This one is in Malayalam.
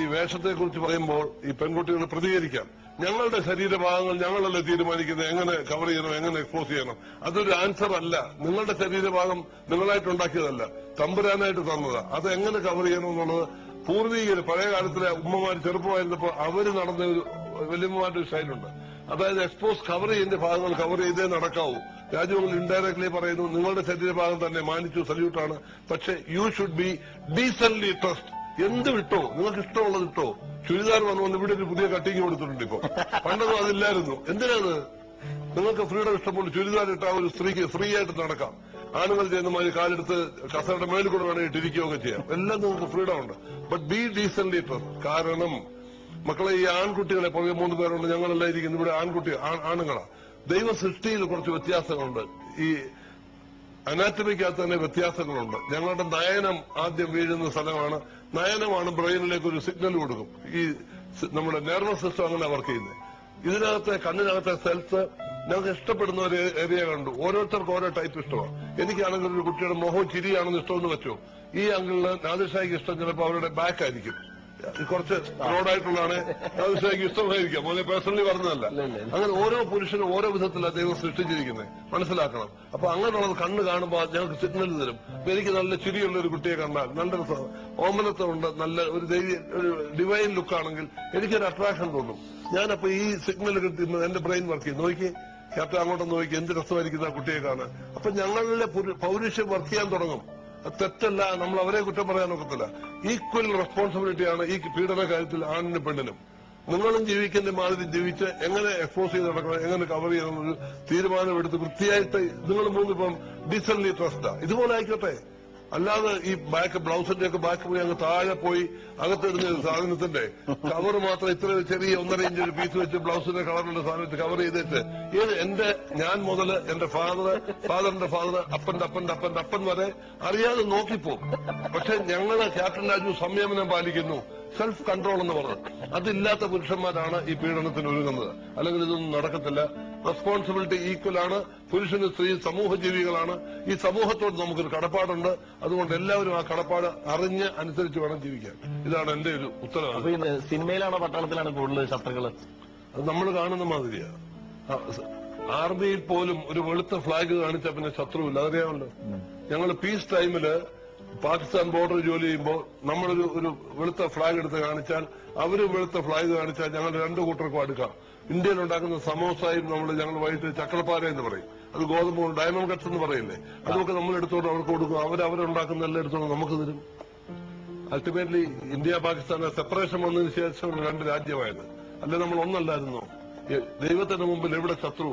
ഈ വേഷത്തെക്കുറിച്ച് പറയുമ്പോൾ ഈ പെൺകുട്ടികൾ പ്രതികരിക്കാം. ഞങ്ങളുടെ ശരീരഭാഗങ്ങൾ ഞങ്ങളല്ലേ തീരുമാനിക്കുന്നത് എങ്ങനെ കവർ ചെയ്യണം, എങ്ങനെ എക്സ്പോസ് ചെയ്യണം. അതൊരു ആൻസർ അല്ല. നിങ്ങളുടെ ശരീരഭാഗം നിങ്ങളായിട്ടുണ്ടാക്കിയതല്ല, തമ്പുരാനായിട്ട് തന്നതാ. അത് എങ്ങനെ കവർ ചെയ്യണം എന്നുള്ളത് പൂർവീകർ പഴയ കാലത്തിലെ ഉമ്മമാർ ചെറുപ്പമായിരുന്നപ്പോൾ അവര് നടന്ന ഒരു വലിയമ്മമാരുടെ സ്റ്റൈലുണ്ട്. അതായത് എക്സ്പോസ് കവർ ചെയ്യേണ്ട ഭാഗങ്ങൾ കവർ ചെയ്തേ നടക്കാവൂ. രാജ്യങ്ങൾ ഇൻഡയറക്ട്ലി പറയുന്നു നിങ്ങളുടെ ശരീരഭാഗം തന്നെ മാനിച്ചു, സല്യൂട്ടാണ്. പക്ഷെ you should be decently trust. എന്ത് വിട്ടോ, നിങ്ങൾക്ക് ഇഷ്ടമുള്ളത് ഇട്ടോ. ചുരിദാർ വന്നു ഇവിടെ ഒരു പുതിയ കട്ടിങ് കൊടുത്തിട്ടുണ്ട്. ഇപ്പൊ പണ്ടൊന്നും അതില്ലായിരുന്നു. എന്തിനാണ്? നിങ്ങൾക്ക് ഫ്രീഡം ഇഷ്ടംപോലെ ചുരിദാർ ഇട്ടാ ഒരു സ്ത്രീക്ക് ഫ്രീ ആയിട്ട് നടക്കാം. ആണുങ്ങൾ ചെയ്യുന്ന മാതിരി കാലെടുത്ത് കസയുടെ മേളിൽ കൂടെ വേണമെങ്കിൽ ഇട്ടിരിക്കുകയൊക്കെ ചെയ്യാം. എല്ലാം നിങ്ങൾക്ക് ഫ്രീഡം ഉണ്ട്. But be decently trust. കാരണം മക്കളെ, ഈ ആൺകുട്ടികളെ പുറകെ 3 പേരുണ്ട്. ഞങ്ങളെല്ലാം ഇരിക്കുന്നു ഇവിടെ ആണുങ്ങളാ. ദൈവ സൃഷ്ടിയിൽ കുറച്ച് വ്യത്യാസങ്ങളുണ്ട്. ഈ അനാറ്റമിക്കകത്ത് തന്നെ വ്യത്യാസങ്ങളുണ്ട്. ഞങ്ങളുടെ നയനം ആദ്യം വീഴുന്ന സ്ഥലമാണ്. നയനമാണ് ബ്രെയിനിലേക്ക് ഒരു സിഗ്നൽ കൊടുക്കും. ഈ നമ്മുടെ നെർവസ് സിസ്റ്റം അങ്ങനെ വർക്ക് ചെയ്യുന്നത്. ഇതിനകത്തെ കണ്ണിനകത്തെ സെൽസ് ഞങ്ങൾക്ക് ഇഷ്ടപ്പെടുന്ന ഒരു ഏരിയ കണ്ടു. ഓരോരുത്തർക്കും ഓരോ ടൈപ്പ് ഇഷ്ടമാണ്. എനിക്കാണെങ്കിൽ ഒരു കുട്ടിയുടെ മുഖവും ചിരിയാണെന്ന് ഇഷ്ടമെന്ന് വെച്ചോ. ഈ അങ്കിളിന് നാദിർഷായ്ക്ക് ഇഷ്ടം ചിലപ്പോൾ അവരുടെ ബാക്ക് ആയിരിക്കും. കുറച്ച് റോഡായിട്ടുള്ളതാണ് നാദിർഷായ്ക്ക് ഇഷ്ടമായിരിക്കാം. മോനെ പേഴ്സണലി പറഞ്ഞതല്ല. അങ്ങനെ ഓരോ പുരുഷനും ഓരോ വിധത്തിലാണ് ദൈവം സൃഷ്ടിച്ചിരിക്കുന്നത്. മനസ്സിലാക്കണം. അപ്പൊ അങ്ങനെയുള്ളത് കണ്ണ് കാണുമ്പോൾ ഞങ്ങൾക്ക് സിഗ്നൽ തരും. അപ്പൊ എനിക്ക് നല്ല ചിരിയുള്ള ഒരു കുട്ടിയെ കണ്ടാൽ, നല്ല ഓമനത്വമുണ്ട്, നല്ല ഒരു ഡിവൈൻ ലുക്കാണെങ്കിൽ എനിക്കൊരു അട്രാക്ഷൻ തോന്നും. ഞാനപ്പോ ഈ സിഗ്നൽ കിട്ടുന്നത് എന്റെ ബ്രെയിൻ വർക്ക് ചെയ്യും. നോക്കി ക്യാപ്റ്റൻ അങ്ങോട്ടൊന്ന് നോക്കി, എന്ത് രസമായിരിക്കുന്ന ആ കുട്ടിയെ കാണാൻ. അപ്പൊ ഞങ്ങളിലെ പൗരുഷം വർക്ക് ചെയ്യാൻ തുടങ്ങും. അത് തെറ്റല്ല, നമ്മൾ അവരെ കുറ്റം പറയാൻ ഒക്കത്തില്ല. ഈക്വൽ റെസ്പോൺസിബിലിറ്റിയാണ് ഈ പീഡന കാര്യത്തിൽ ആണിനും പെണ്ണിനും. നിങ്ങളും ജീവിക്കേണ്ട മാതിരി ജീവിച്ച് എങ്ങനെ എക്സ്പോസ് ചെയ്ത് നടക്കണം, എങ്ങനെ കവർ ചെയ്യണം ഒരു തീരുമാനമെടുത്ത് വൃത്തിയായിട്ട് നിങ്ങൾ 3 ഇപ്പം ഡീസന്റ്ലി ട്രസ്റ്റാ. ഇതുപോലെ ആയിക്കോട്ടെ. അല്ലാതെ ഈ ബ്ലൗസിന്റെ ഒക്കെ ബാക്ക് പോയി അങ്ങ് താഴെ പോയി അകത്തിടുന്ന സാധനത്തിന്റെ കവർ മാത്രം ഇത്ര ചെറിയ 1.5 ഇഞ്ച് ഒരു പീസ് വെച്ച് ബ്ലൗസിന്റെ കളറുള്ള സാധനത്തെ കവർ ചെയ്തിട്ട് ഞാൻ മുതൽ എന്റെ ഫാദറിന്റെ ഫാദർ, അപ്പന്റെ അപ്പൻ വരെ അറിയാതെ നോക്കിപ്പോകും. പക്ഷെ ഞങ്ങള് ക്യാപ്റ്റൻ രാജു സംയമനം പാലിക്കുന്നു, സെൽഫ് കൺട്രോൾ എന്ന് പറഞ്ഞു. അതില്ലാത്ത പുരുഷന്മാരാണ് ഈ പീഡനത്തിന് ഒരുങ്ങുന്നത്. അല്ലെങ്കിൽ ഇതൊന്നും നടക്കത്തില്ല. റെസ്പോൺസിബിലിറ്റി ഈക്വൽ ആണ്. പുരുഷനും സ്ത്രീ സമൂഹ ജീവികളാണ്. ഈ സമൂഹത്തോട് നമുക്കൊരു കടപ്പാടുണ്ട്. അതുകൊണ്ട് എല്ലാവരും ആ കടപ്പാട് അറിഞ്ഞ് അനുസരിച്ച് വേണം ജീവിക്കാൻ. ഇതാണ് എന്റെ ഒരു ഉത്തരവാദിത്വം. സിനിമയിലാണോ പട്ടാളത്തിലാണ് കൂടുതൽ ശത്രുക്കള്? അത് നമ്മൾ കാണുന്ന മാതിരിയാ. ആർമിയിൽ പോലും ഒരു വെളുത്ത ഫ്ലാഗ് കാണിച്ചാൽ പിന്നെ ശത്രുവില്ല. അതറിയാമല്ലോ. ഞങ്ങൾ പീസ് ടൈമില് പാകിസ്ഥാൻ ബോർഡർ ജോലി ചെയ്യുമ്പോൾ നമ്മളൊരു വെളുത്ത ഫ്ലാഗ് എടുത്ത് കാണിച്ചാൽ, അവര് വെളുത്ത ഫ്ലാഗ് കാണിച്ചാൽ ഞങ്ങൾ 2 കൂട്ടർക്കും അടുക്കാം. ഇന്ത്യയിൽ ഉണ്ടാക്കുന്ന സമോസായും ഞങ്ങൾ വൈകിട്ട് ചക്രപ്പാര എന്ന് പറയും. അത് ഗോതമ്പ് ഡയമണ്ട് കട്ട്സ് എന്ന് പറയില്ലേ, അതൊക്കെ നമ്മൾ എടുത്തോണ്ട് അവർക്ക് കൊടുക്കും. അവരുണ്ടാക്കുന്ന എല്ലാം എടുത്തോണ്ട് നമുക്ക് തരും. അൾട്ടിമേറ്റ്ലി ഇന്ത്യ പാകിസ്ഥാൻ സെപ്പറേഷൻ വന്നതിന് ശേഷം 2 രാജ്യമായത്. അല്ലെ നമ്മൾ ഒന്നല്ലായിരുന്നോ? ദൈവത്തിന്റെ മുമ്പിൽ എവിടെ ശത്രു?